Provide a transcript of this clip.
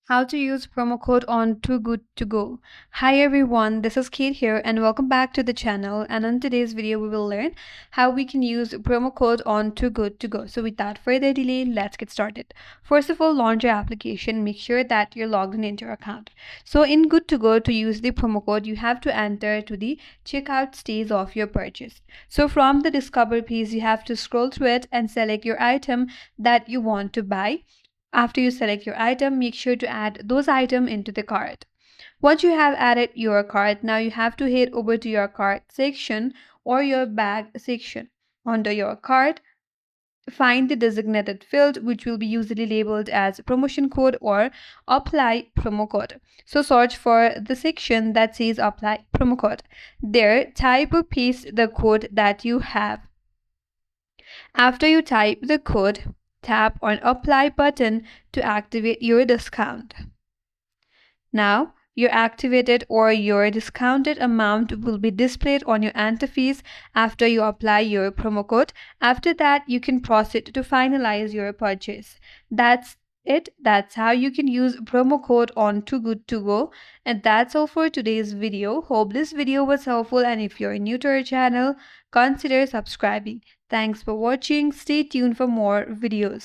How to use promo code on Too Good To Go. Hi everyone, this is Kate here and welcome back to the channel, and in today's video we will learn how we can use promo code on Too Good To Go. So without further delay, let's get started. First of all, launch your application. Make sure that you're logged into your account. So in Good To Go, to use the promo code, you have to enter to the checkout stage of your purchase. So from the discover page, you have to scroll through it and select your item that you want to buy. After you select your item, make sure to add those items into the cart. Once you have added your cart, now you have to head over to your cart section or your bag section. Under your cart, find the designated field which will be usually labeled as promotion code or apply promo code. So search for the section that says apply promo code. There, type or paste the code that you have. After you type the code, tap on apply button to activate your discount. Now, your activated or your discounted amount will be displayed on your interface after you apply your promo code. After that, you can proceed to finalize your purchase. That's it. That's how you can use promo code on Too Good To Go. And that's all for today's video. Hope this video was helpful, and if you're new to our channel, consider subscribing. Thanks for watching. Stay tuned for more videos.